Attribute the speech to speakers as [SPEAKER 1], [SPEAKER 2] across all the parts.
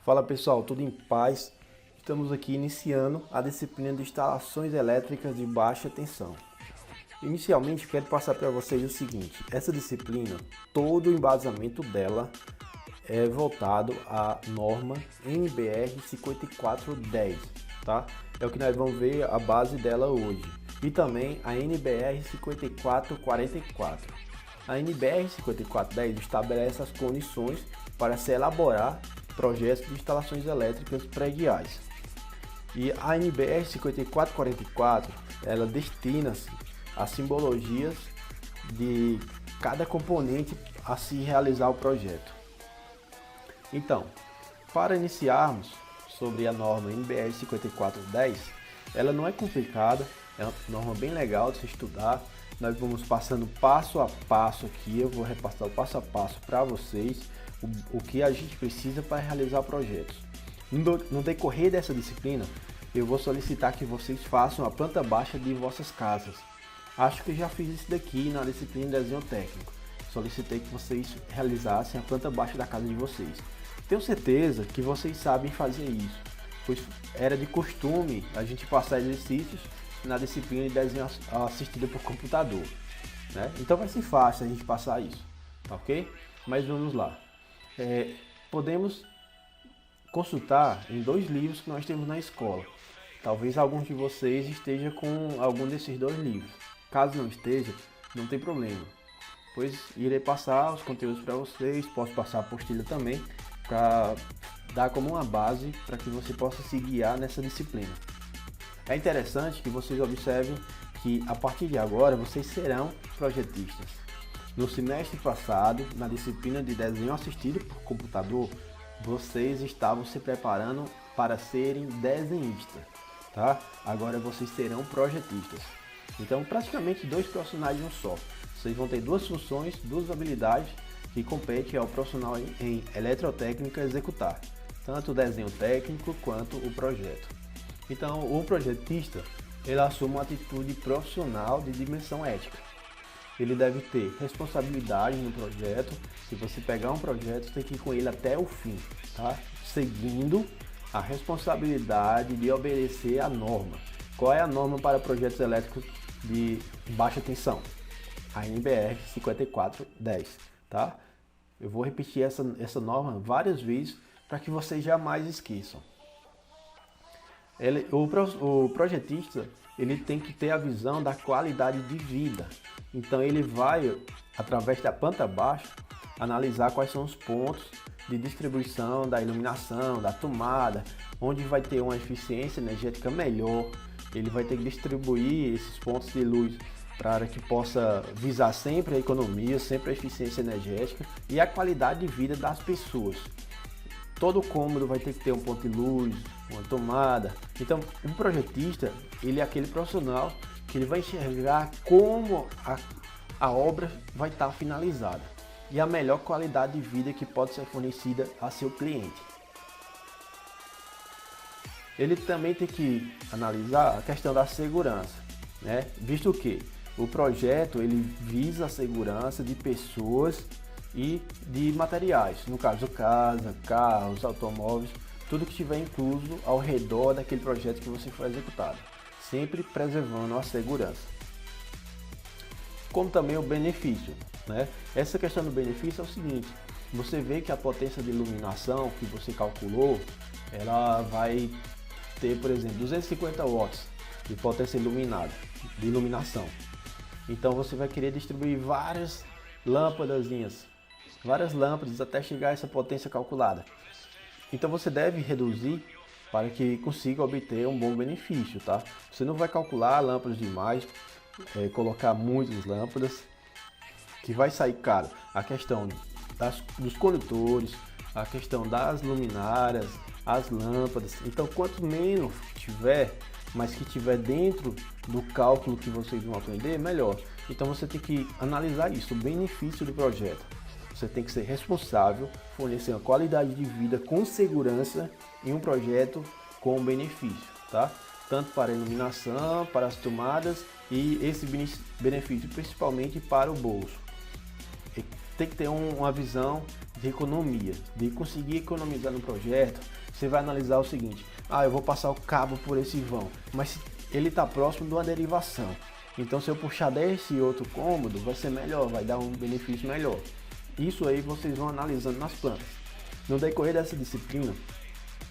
[SPEAKER 1] Fala pessoal, tudo em paz? Estamos aqui iniciando a disciplina de instalações elétricas de baixa tensão. Inicialmente quero passar para vocês o seguinte, essa disciplina, todo o embasamento dela é voltado à norma NBR 5410, tá? É o que nós vamos ver a base dela hoje. E também a NBR 5444. A NBR 5410 estabelece as condições para se elaborar projetos de instalações elétricas prediais. E a NBR 5444, ela destina-se a simbologias de cada componente a se realizar o projeto. Então, para iniciarmos sobre a norma NBR 5410, ela não é complicada, é uma norma bem legal de se estudar. Nós vamos passando passo a passo aqui, eu vou repassar o passo a passo para vocês, o que a gente precisa para realizar projetos. No decorrer dessa disciplina, eu vou solicitar que vocês façam a planta baixa de vossas casas. Acho que já fiz isso daqui na disciplina de desenho técnico. Solicitei que vocês realizassem a planta baixa da casa de vocês. Tenho certeza que vocês sabem fazer isso, pois era de costume a gente passar exercícios na disciplina de desenho assistida por computador, né? Então vai ser fácil a gente passar isso, tá ok? Mas vamos lá. Podemos consultar em dois livros que nós temos na escola. Talvez alguns de vocês estejam com algum desses dois livros. Caso não esteja, não tem problema, pois irei passar os conteúdos para vocês, posso passar a apostila também, para dar como uma base para que você possa se guiar nessa disciplina. É interessante que vocês observem que a partir de agora vocês serão projetistas. No semestre passado, na disciplina de desenho assistido por computador, vocês estavam se preparando para serem desenhistas, tá? Agora vocês serão projetistas. Então, praticamente dois profissionais em um só. Vocês vão ter duas funções, duas habilidades que competem ao profissional em eletrotécnica executar, tanto o desenho técnico quanto o projeto. Então, o projetista, ele assume uma atitude profissional de dimensão ética. Ele deve ter responsabilidade no projeto. Se você pegar um projeto, você tem que ir com ele até o fim, tá? Seguindo a responsabilidade de obedecer à norma. Qual é a norma para projetos elétricos de baixa tensão? A NBR 5410, tá? Eu vou repetir essa norma várias vezes para que vocês jamais esqueçam. O projetista, ele tem que ter a visão da qualidade de vida. Então ele vai, através da planta baixa, analisar quais são os pontos de distribuição da iluminação, da tomada, onde vai ter uma eficiência energética melhor. Ele vai ter que distribuir esses pontos de luz para que possa visar sempre a economia, sempre a eficiência energética e a qualidade de vida das pessoas. Todo cômodo vai ter que ter um ponto de luz, uma tomada. Então, um projetista, ele é aquele profissional que ele vai enxergar como a obra vai estar finalizada e a melhor qualidade de vida que pode ser fornecida a seu cliente. Ele também tem que analisar a questão da segurança, né? Visto que o projeto ele visa a segurança de pessoas e de materiais, no caso casa, carros, automóveis, tudo que estiver incluso ao redor daquele projeto que você for executado, sempre preservando a segurança. Como também o benefício, né? Essa questão do benefício é o seguinte, você vê que a potência de iluminação que você calculou, ela vai ter, por exemplo, 250 watts de potência iluminada, de iluminação. Então você vai querer distribuir várias lâmpadas até chegar a essa potência calculada. Então você deve reduzir para que consiga obter um bom benefício, tá? Você não vai calcular lâmpadas demais, colocar muitas lâmpadas, que vai sair caro. A questão dos condutores, a questão das luminárias, as lâmpadas. Então quanto menos tiver, mas que tiver dentro do cálculo que vocês vão aprender, melhor. Então você tem que analisar isso, o benefício do projeto. Você tem que ser responsável, fornecer uma qualidade de vida com segurança em um projeto com benefício, tá? Tanto para a iluminação, para as tomadas e esse benefício principalmente para o bolso. tem que ter uma visão de economia, de conseguir economizar no projeto. Você vai analisar o seguinte: eu vou passar o cabo por esse vão, mas ele está próximo de uma derivação. Então, se eu puxar desse outro cômodo, vai ser melhor, vai dar um benefício melhor. Isso aí vocês vão analisando nas plantas. No decorrer dessa disciplina,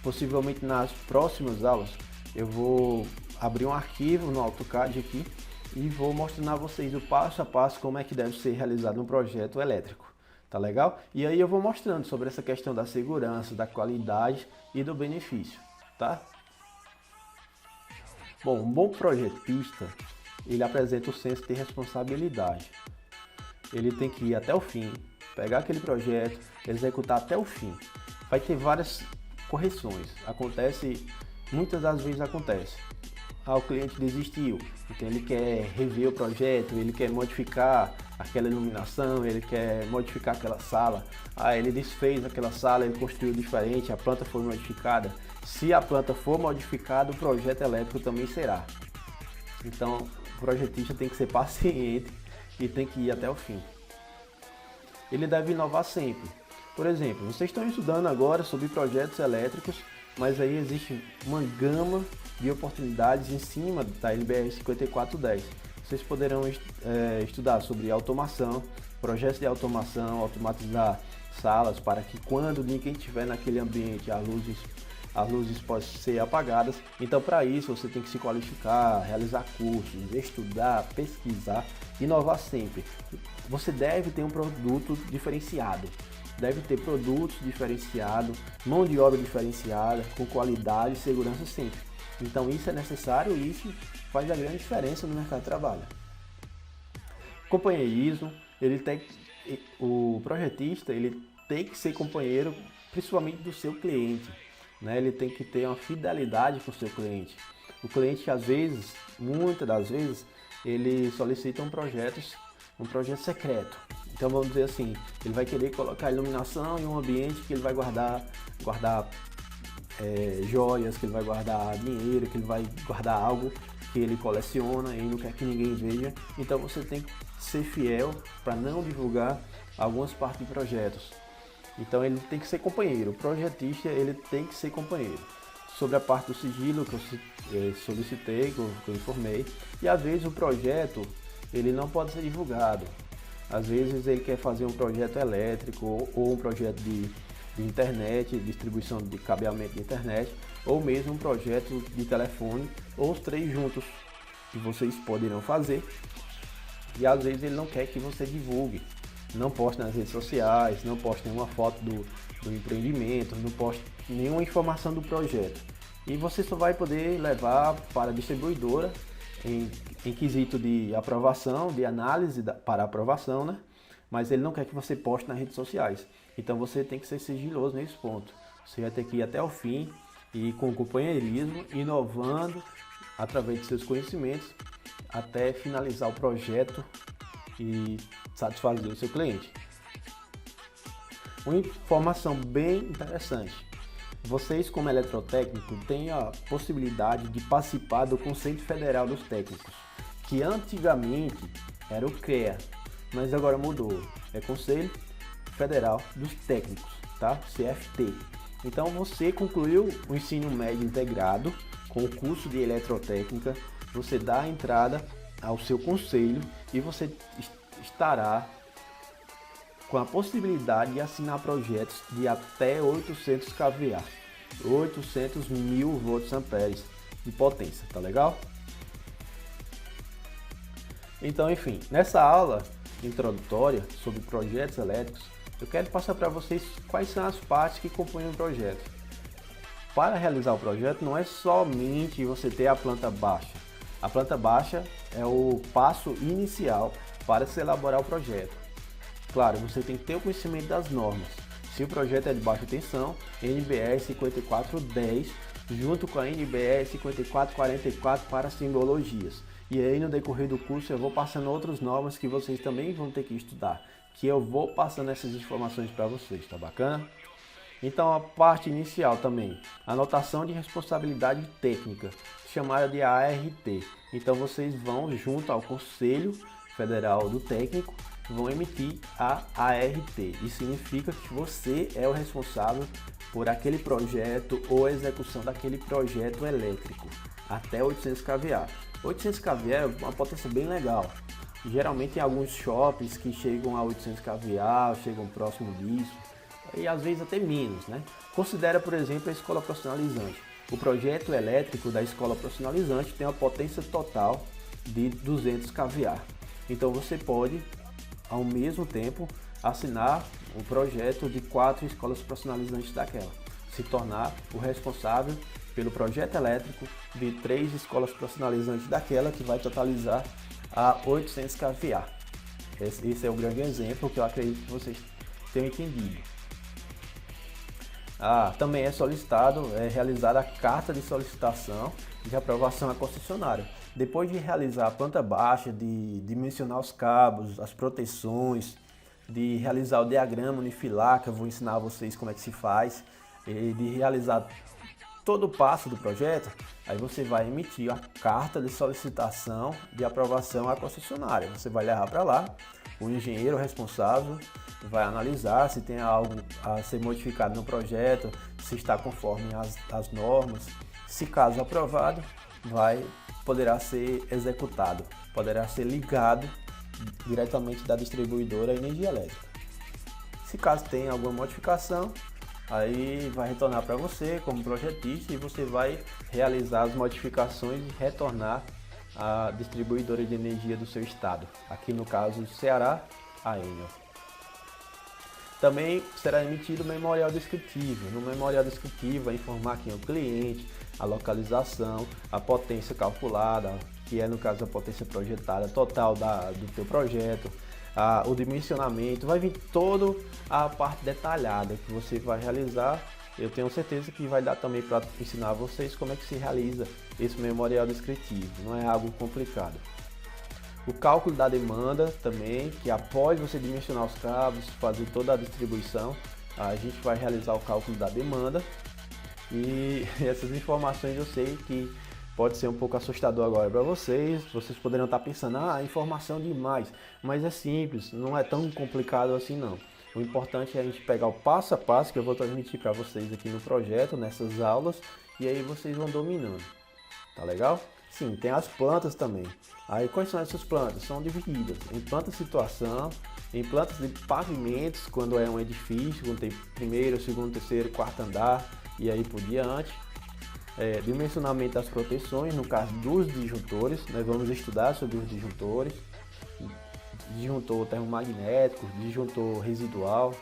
[SPEAKER 1] possivelmente nas próximas aulas, eu vou abrir um arquivo no AutoCAD aqui e vou mostrando a vocês o passo a passo como é que deve ser realizado um projeto elétrico. Tá legal? E aí eu vou mostrando sobre essa questão da segurança, da qualidade e do benefício, tá? Bom, um bom projetista, ele apresenta o senso de responsabilidade. Ele tem que ir até o fim, pegar aquele projeto, executar até o fim. Vai ter várias correções. Muitas das vezes acontece. O cliente desistiu, então ele quer rever o projeto, ele quer modificar aquela iluminação, ele quer modificar aquela sala. Ele desfez aquela sala, ele construiu diferente, a planta foi modificada. Se a planta for modificada, o projeto elétrico também será. Então, o projetista tem que ser paciente e tem que ir até o fim. Ele deve inovar sempre. Por exemplo, vocês estão estudando agora sobre projetos elétricos, mas aí existe uma gama de oportunidades em cima da NBR 5410. Vocês poderão estudar sobre automação, projetos de automação, automatizar salas para que quando ninguém estiver naquele ambiente as luzes possam ser apagadas. Então, para isso, você tem que se qualificar, realizar cursos, estudar, pesquisar, inovar sempre. Você deve ter um produto diferenciado. Deve ter produtos diferenciados, mão de obra diferenciada, com qualidade e segurança sempre. Então isso é necessário e isso faz a grande diferença no mercado de trabalho. Companheirismo, o projetista ele tem que ser companheiro principalmente do seu cliente, né? Ele tem que ter uma fidelidade com o seu cliente. O cliente muitas das vezes, ele solicita um projeto secreto. Então vamos dizer assim, ele vai querer colocar iluminação em um ambiente que ele vai guardar joias, que ele vai guardar dinheiro, que ele vai guardar algo que ele coleciona e não quer que ninguém veja. Então você tem que ser fiel para não divulgar algumas partes de projetos. Então ele tem que ser companheiro, o projetista ele tem que ser companheiro. Sobre a parte do sigilo que eu solicitei, que eu informei, e às vezes o projeto ele não pode ser divulgado. Às vezes ele quer fazer um projeto elétrico ou um projeto de internet, distribuição de cabeamento de internet, ou mesmo um projeto de telefone, ou os três juntos, que vocês poderão fazer. E às vezes ele não quer que você divulgue, não poste nas redes sociais, não poste nenhuma foto do empreendimento, não poste nenhuma informação do projeto. E você só vai poder levar para a distribuidora em quesito de aprovação, de análise para aprovação, né? Mas ele não quer que você poste nas redes sociais. Então você tem que ser sigiloso nesse ponto. Você vai ter que ir até o fim e com companheirismo, inovando através de seus conhecimentos até finalizar o projeto e satisfazer o seu cliente. Uma informação bem interessante. Vocês, como eletrotécnico, têm a possibilidade de participar do Conselho Federal dos Técnicos, que antigamente era o CREA, mas agora mudou. É Conselho Federal dos Técnicos, tá? CFT. Então você concluiu o ensino médio integrado com o curso de eletrotécnica, você dá a entrada ao seu conselho e você estará com a possibilidade de assinar projetos de até 800 kVA, 800 mil volts-amperes de potência, tá legal? Então, enfim, nessa aula introdutória sobre projetos elétricos, eu quero passar para vocês quais são as partes que compõem o projeto. Para realizar o projeto, não é somente você ter a planta baixa. A planta baixa é o passo inicial para se elaborar o projeto. Claro, você tem que ter o conhecimento das normas. Se o projeto é de baixa tensão, NBR 5410 junto com a NBR 5444 para simbologias. E aí no decorrer do curso eu vou passando outras normas que vocês também vão ter que estudar, que eu vou passando essas informações para vocês, tá bacana? Então a parte inicial também, anotação de responsabilidade técnica, chamada de ART. Então vocês vão junto ao Conselho Federal do Técnico vão emitir a ART. Isso significa que você é o responsável por aquele projeto ou execução daquele projeto elétrico até 800 kVA. 800 kVA é uma potência bem legal. Geralmente tem alguns shoppings que chegam a 800 kVA, chegam próximo disso, e às vezes até menos, né? Considera, por exemplo, a escola profissionalizante. O projeto elétrico da escola profissionalizante tem uma potência total de 200 kVA. Então você pode, ao mesmo tempo, assinar um projeto de 4 escolas profissionalizantes daquela, se tornar o responsável pelo projeto elétrico de 3 escolas profissionalizantes daquela, que vai totalizar a 800 kVA. Esse é um grande exemplo que eu acredito que vocês tenham entendido. Também é realizada a carta de solicitação de aprovação à concessionária. Depois de realizar a planta baixa, de dimensionar os cabos, as proteções, de realizar o diagrama unifilar, que eu vou ensinar a vocês como é que se faz, e de realizar todo o passo do projeto, aí você vai emitir a carta de solicitação de aprovação à concessionária. Você vai levar para lá, o engenheiro responsável vai analisar se tem algo a ser modificado no projeto, se está conforme as normas. Se caso aprovado, poderá ser executado, poderá ser ligado diretamente da distribuidora à energia elétrica. Se caso tenha alguma modificação, aí vai retornar para você como projetista e você vai realizar as modificações e retornar à distribuidora de energia do seu estado, aqui no caso Ceará, a Enel. Também será emitido o memorial descritivo. No memorial descritivo vai informar quem é o cliente, a localização, a potência calculada, que é no caso a potência projetada total do teu projeto, o dimensionamento, vai vir toda a parte detalhada que você vai realizar. Eu tenho certeza que vai dar também para ensinar vocês como é que se realiza esse memorial descritivo, não é algo complicado. O cálculo da demanda também, que após você dimensionar os cabos, fazer toda a distribuição, a gente vai realizar o cálculo da demanda. E essas informações eu sei que pode ser um pouco assustador agora para vocês poderão estar pensando, informação demais, mas é simples, não é tão complicado assim não. O importante é a gente pegar o passo a passo que eu vou transmitir para vocês aqui no projeto, nessas aulas, e aí vocês vão dominando, tá legal? Sim, tem as plantas também. Aí quais são essas plantas? São divididas em plantas de situação, em plantas de pavimentos, quando é um edifício, quando tem primeiro, segundo, terceiro, quarto andar e aí por diante. Dimensionamento das proteções, no caso dos disjuntores, nós vamos estudar sobre os disjuntores, disjuntor termomagnético, disjuntor residual,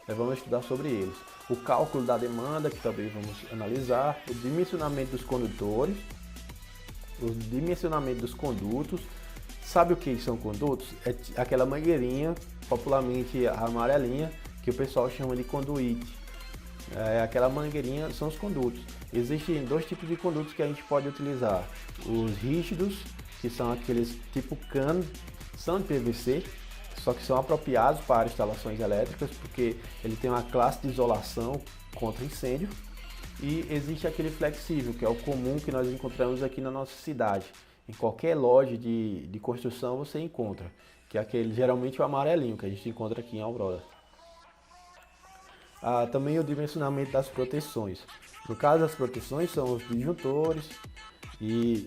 [SPEAKER 1] nós vamos estudar sobre eles. O cálculo da demanda, que também vamos analisar, o dimensionamento dos condutores, o dimensionamento dos condutos. Sabe o que são condutos? É aquela mangueirinha, popularmente amarelinha, que o pessoal chama de conduíte. Aquela mangueirinha são os condutos. Existem 2 tipos de condutos que a gente pode utilizar. Os rígidos, que são aqueles tipo cano, são de PVC, só que são apropriados para instalações elétricas, porque ele tem uma classe de isolação contra incêndio. E existe aquele flexível, que é o comum que nós encontramos aqui na nossa cidade. Em qualquer loja de construção você encontra, que é aquele geralmente o amarelinho que a gente encontra aqui em Aurora. Também o dimensionamento das proteções. No caso das proteções são os disjuntores e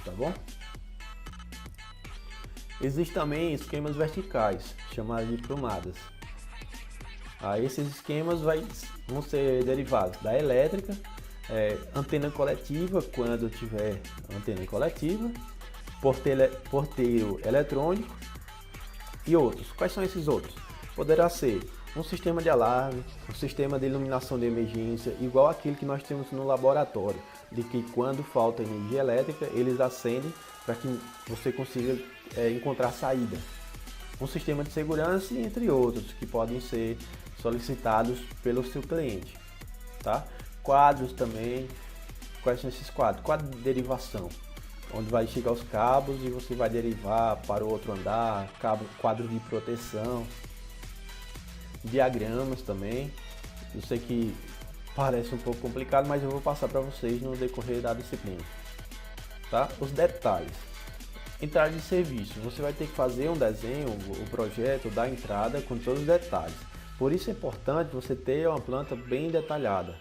[SPEAKER 1] tá bom? Existem também esquemas verticais, chamados de plumadas. Esses esquemas vão ser derivados da elétrica, antena coletiva, quando tiver antena coletiva, porteiro eletrônico e outros. Quais são esses outros? Poderá ser um sistema de alarme, um sistema de iluminação de emergência, igual aquele que nós temos no laboratório, de que quando falta energia elétrica, eles acendem para que você consiga encontrar saída. Um sistema de segurança, entre outros, que podem ser solicitados pelo seu cliente. Tá? Quadros também. Quais são esses quadros? Quadro de derivação, onde vai chegar os cabos e você vai derivar para o outro andar, quadro de proteção, diagramas também. Eu sei que parece um pouco complicado, mas eu vou passar para vocês no decorrer da disciplina. tá? Os detalhes. Entrada de serviço, você vai ter que fazer um desenho, o projeto da entrada com todos os detalhes. Por isso é importante você ter uma planta bem detalhada.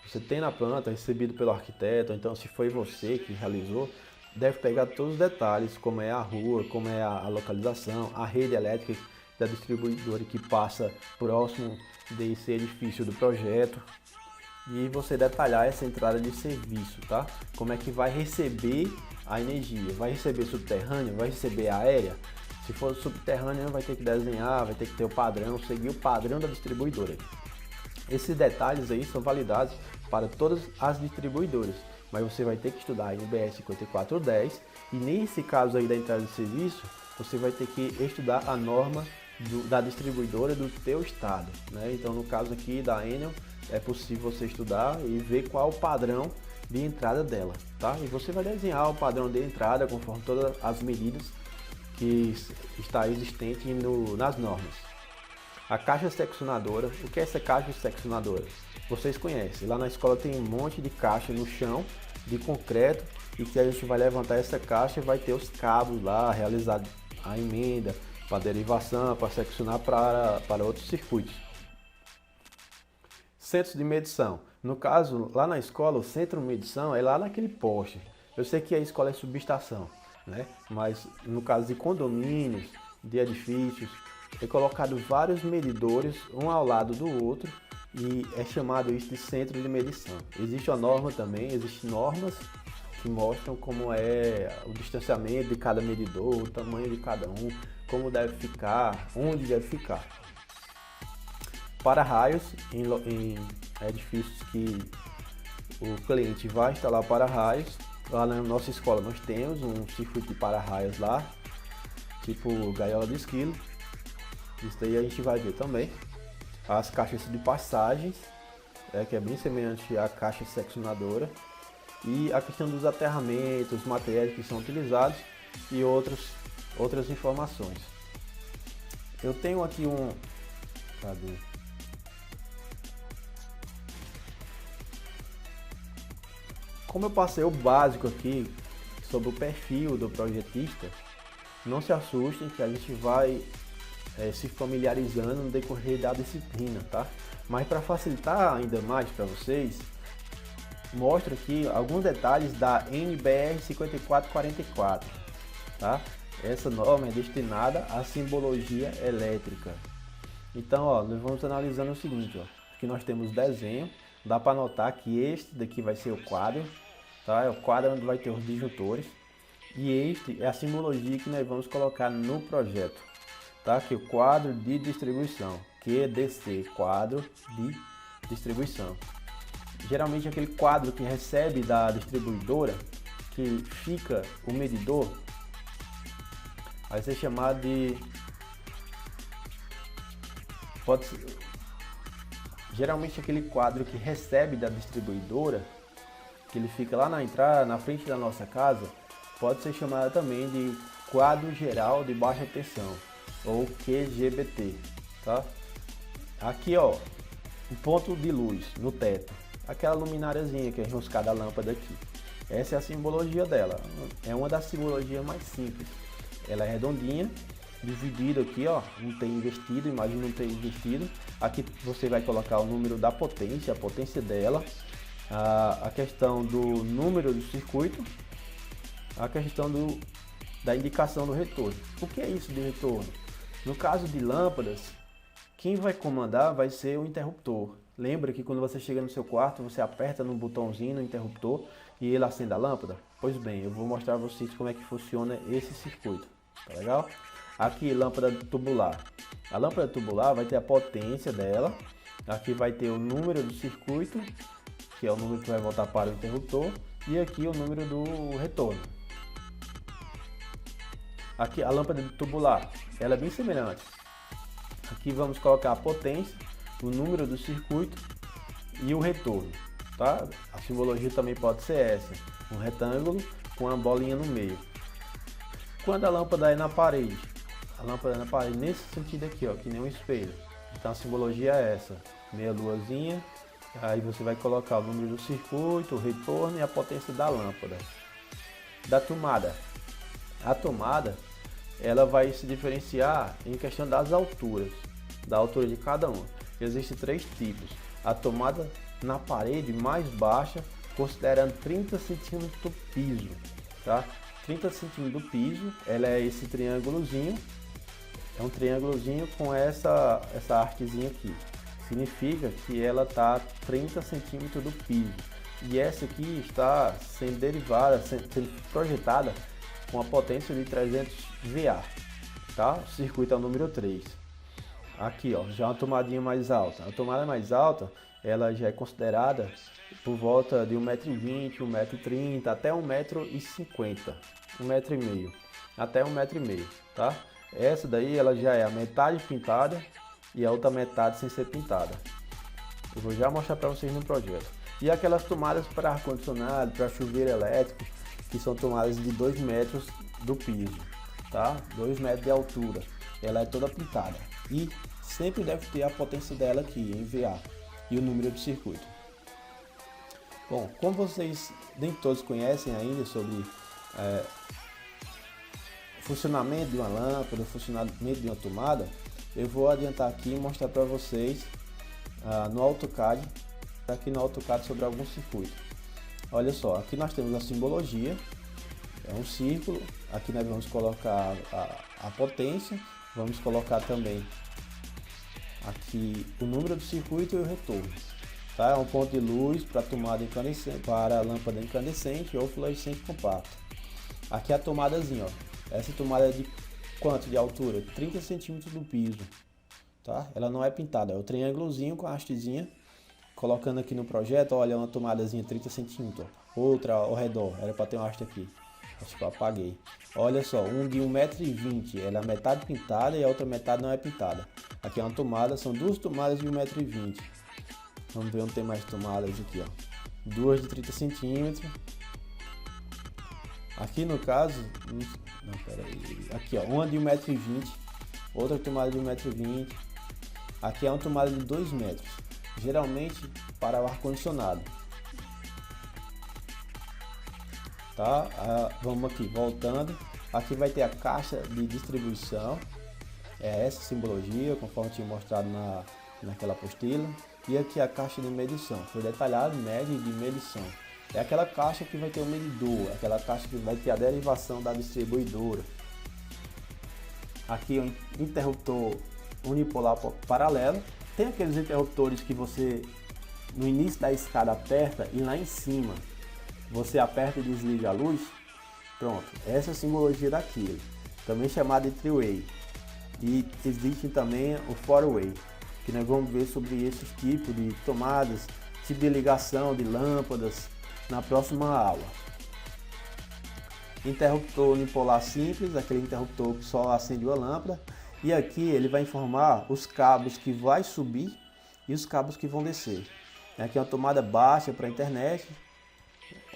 [SPEAKER 1] Você tem na planta, recebido pelo arquiteto, então se foi você que realizou, deve pegar todos os detalhes, como é a rua, como é a localização, a rede elétrica da distribuidora que passa próximo desse edifício do projeto. E você detalhar essa entrada de serviço, tá? Como é que vai receber a energia? Vai receber subterrânea? Vai receber aérea? Se for subterrânea, vai ter que desenhar, vai ter que ter o padrão, seguir o padrão da distribuidora. Esses detalhes aí são validados para todas as distribuidoras, mas você vai ter que estudar a NBR 5410 e nesse caso aí da entrada de serviço, você vai ter que estudar a norma da distribuidora do teu estado, né? Então no caso aqui da Enel, é possível você estudar e ver qual o padrão de entrada dela, tá? E você vai desenhar o padrão de entrada conforme todas as medidas que está existente nas normas. A caixa seccionadora, o que é essa caixa seccionadora? Vocês conhecem, lá na escola tem um monte de caixa no chão de concreto e que a gente vai levantar essa caixa e vai ter os cabos lá, realizar a emenda para derivação, para seccionar para outros circuitos. Centros de medição. No caso, lá na escola, o centro de medição é lá naquele poste. Eu sei que a escola é subestação, né? Mas no caso de condomínios, de edifícios, é colocado vários medidores, um ao lado do outro, e é chamado isso de centro de medição. Existe uma norma também, existem normas que mostram como é o distanciamento de cada medidor, o tamanho de cada um, como deve ficar, onde deve ficar. Para-raios em edifícios que o cliente vai instalar para-raios. Lá na nossa escola nós temos um circuito de para-raios lá, tipo gaiola de esquilo. Isso daí a gente vai ver também. As caixas de passagens, que é bem semelhante à caixa seccionadora. E a questão dos aterramentos, os materiais que são utilizados e outras informações. Eu tenho aqui cadê? Como eu passei o básico aqui sobre o perfil do projetista, não se assustem que a gente vai se familiarizando no decorrer da disciplina, tá? Mas para facilitar ainda mais para vocês, mostro aqui alguns detalhes da NBR 5444, tá? Essa norma é destinada à simbologia elétrica. Então, ó, nós vamos analisando o seguinte, ó. Aqui nós temos desenho, dá para notar que este daqui vai ser o quadro, tá? É o quadro onde vai ter os disjuntores. E este é a simbologia que nós vamos colocar no projeto, tá? Que é o quadro de distribuição, QDC, quadro de distribuição. Geralmente aquele quadro que recebe da distribuidora, que fica o medidor, vai ser chamado de... Geralmente aquele quadro que recebe da distribuidora, que ele fica lá na entrada, na frente da nossa casa, pode ser chamado também de quadro geral de baixa tensão, ou QGBT, tá? Aqui, ó, um ponto de luz no teto, aquela lumináriazinha que é enroscada a lâmpada aqui. Essa é a simbologia dela, é uma das simbologias mais simples. Ela é redondinha, dividida aqui, ó, não tem investido, imagina não ter investido. Aqui você vai colocar o número da potência, a potência dela, a questão do número do circuito, a questão da indicação do retorno. O que é isso de retorno? No caso de lâmpadas, quem vai comandar vai ser o interruptor. Lembra que quando você chega no seu quarto, você aperta no botãozinho no interruptor e ele acende a lâmpada? Pois bem, eu vou mostrar a vocês como é que funciona esse circuito, tá legal? Aqui, lâmpada tubular. A lâmpada tubular vai ter a potência dela, aqui vai ter o número do circuito, que é o número que vai voltar para o interruptor, e aqui o número do retorno. Aqui a lâmpada tubular, ela é bem semelhante. Aqui vamos colocar a potência, o número do circuito e o retorno, tá? A simbologia também pode ser essa, um retângulo com a bolinha no meio. Quando a lâmpada é na parede, nesse sentido aqui, ó, que nem um espelho. Então a simbologia é essa, meia luazinha, aí você vai colocar o número do circuito, o retorno e a potência da lâmpada. da tomada. A tomada, ela vai se diferenciar em questão das alturas, da altura de cada uma. Existem 3 tipos. A tomada na parede mais baixa, considerando 30 centímetros do piso, tá? 30 centímetros do piso, ela é esse triângulozinho, é um triângulozinho com essa artezinha aqui. Significa que ela está 30 centímetros do piso. E essa aqui está sendo derivada, sendo projetada com a potência de 300 VA, tá? O circuito é o número 3. Aqui, ó, já uma tomadinha mais alta. A tomada mais alta, ela já é considerada por volta de 1,20 m, 1,30 m, até 1,50 m, 1,5 m, até 1,5 m, tá? Essa daí, ela já é a metade pintada e a outra metade sem ser pintada. Eu vou já mostrar para vocês no projeto. E aquelas tomadas para ar-condicionado, para chuveiro elétrico, que são tomadas de 2 metros do piso, tá? 2 metros de altura. Ela é toda pintada. E sempre deve ter a potência dela aqui em VA e o número de circuito. Bom, como vocês nem todos conhecem ainda sobre funcionamento de uma lâmpada, funcionamento de uma tomada, eu vou adiantar aqui e mostrar para vocês no AutoCAD, aqui no AutoCAD sobre algum circuito. Olha só, aqui nós temos a simbologia, é um círculo, aqui nós vamos colocar a potência, vamos colocar também aqui o número do circuito e o retorno. Tá? É um ponto de luz para tomada incandescente, para lâmpada incandescente ou fluorescente compacto. Aqui a tomadazinha, ó. Essa tomada é de quanto de altura? 30 centímetros do piso. Tá? Ela não é pintada, é o triângulozinho com a hastezinha. Colocando aqui no projeto, olha, uma tomadazinha 30 centímetros. Outra ao redor, era para ter uma haste aqui. Acho que eu apaguei. Olha só, um de 1,20 m, ela é metade pintada e a outra metade não é pintada. Aqui é uma tomada, são 2 tomadas de 1,20 m. Vamos ver onde tem mais tomadas aqui, ó. 2 de 30 centímetros. Aqui no caso, não, peraí. Aqui, ó, uma de 1,20 m, outra tomada de 1,20 m. Aqui é uma tomada de 2 metros, geralmente para o ar-condicionado. Tá? Vamos aqui, voltando. Aqui vai ter a caixa de distribuição. É essa simbologia, conforme tinha mostrado naquela apostila. E aqui a caixa de medição. Foi detalhado média de medição. É aquela caixa que vai ter o medidor, aquela caixa que vai ter a derivação da distribuidora. Aqui o interruptor unipolar paralelo. Tem aqueles interruptores que você no início da escada aperta e lá em cima você aperta e desliga a luz. Pronto, essa é a simbologia daquilo, também chamado de three-way. E existe também o four-way, que nós vamos ver sobre esses tipos de tomadas, tipo de ligação de lâmpadas na próxima aula. Interruptor unipolar simples, aquele interruptor que só acende uma lâmpada. E aqui ele vai informar os cabos que vai subir e os cabos que vão descer. Aqui é uma tomada baixa para a internet.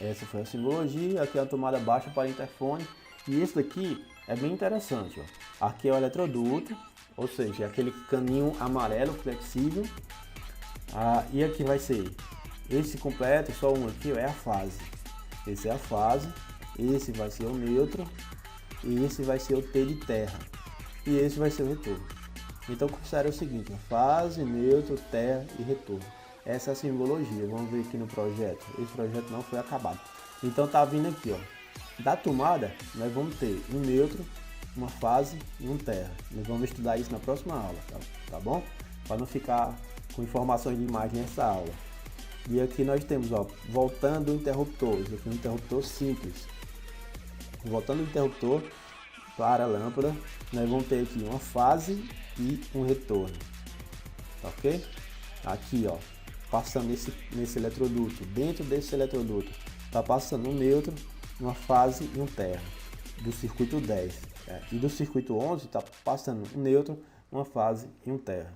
[SPEAKER 1] Essa foi a simbologia. Aqui é uma tomada baixa para interfone. E esse daqui é bem interessante, ó. Aqui é o eletroduto, ou seja, é aquele caninho amarelo flexível. E aqui vai ser esse completo, só um aqui, ó, é a fase. Esse é a fase, esse vai ser o neutro e esse vai ser o T de terra. E esse vai ser o retorno. Então considere o seguinte, fase, neutro, terra e retorno. Essa é a simbologia. Vamos ver aqui no projeto. Esse projeto não foi acabado. Então tá vindo aqui, ó. Da tomada, nós vamos ter um neutro, uma fase e um terra. Nós vamos estudar isso na próxima aula, tá bom? Para não ficar com informações de imagem nessa aula. E aqui nós temos, ó, voltando o interruptor. Esse aqui é um interruptor simples. Voltando o interruptor para a lâmpada, nós vamos ter aqui uma fase e um retorno, ok? Aqui, ó, passando nesse eletroduto, dentro desse eletroduto, tá passando um neutro, uma fase e um terra, do circuito 10. E do circuito 11 tá passando um neutro, uma fase e um terra.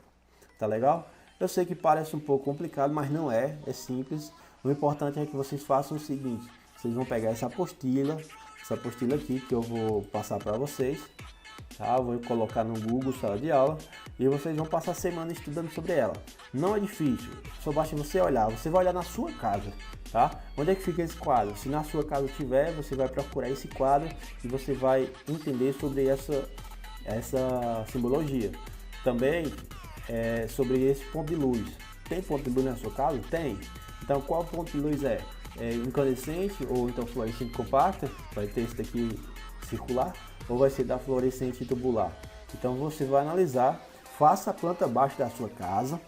[SPEAKER 1] Tá legal? Eu sei que parece um pouco complicado, mas não é, é simples. O importante é que vocês façam o seguinte, vocês vão pegar essa apostila aqui que eu vou passar para vocês. tá? Eu vou colocar no Google Sala de Aula e vocês vão passar a semana estudando sobre ela. Não é difícil, só basta você olhar. Você vai olhar na sua casa, tá? Onde é que fica esse quadro? Se na sua casa tiver, você vai procurar esse quadro e você vai entender sobre essa simbologia. Também sobre esse ponto de luz. Tem ponto de luz na sua casa? Tem. Então qual ponto de luz é? É incandescente ou então fluorescente compacta? Vai ter esse daqui circular ou vai ser da fluorescente tubular? Então você vai analisar, faça a planta baixa da sua casa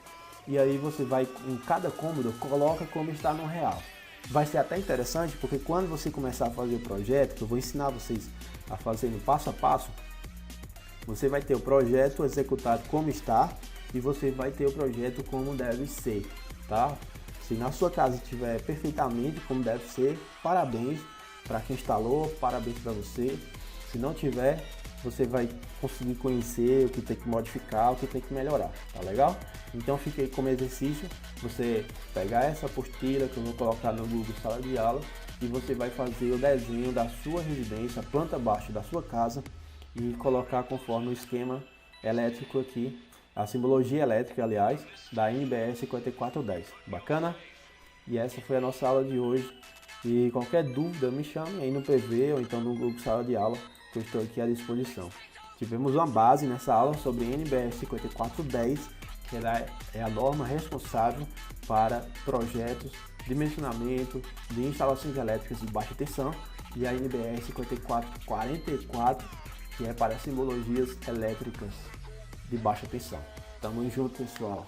[SPEAKER 1] e aí você vai em cada cômodo, coloca como está no real. Vai ser até interessante porque quando você começar a fazer o projeto, que eu vou ensinar vocês a fazer no passo a passo, você vai ter o projeto executado como está e você vai ter o projeto como deve ser, tá? Se na sua casa estiver perfeitamente como deve ser, parabéns para quem instalou, parabéns para você. Se não tiver, você vai conseguir conhecer o que tem que modificar, o que tem que melhorar, tá legal? Então fica aí como exercício, você pegar essa apostila que eu vou colocar no Google Sala de Aula e você vai fazer o desenho da sua residência, a planta baixa da sua casa e colocar conforme o esquema elétrico aqui, a simbologia elétrica, aliás, da NBR 5410. Bacana? E essa foi a nossa aula de hoje. E qualquer dúvida, me chame aí no PV ou então no Google Sala de Aula, que eu estou aqui à disposição. Tivemos uma base nessa aula sobre NBR 5410, que ela é a norma responsável para projetos, dimensionamento de instalações elétricas de baixa tensão, e a NBR 5444, que é para simbologias elétricas de baixa tensão. Tamo junto, pessoal.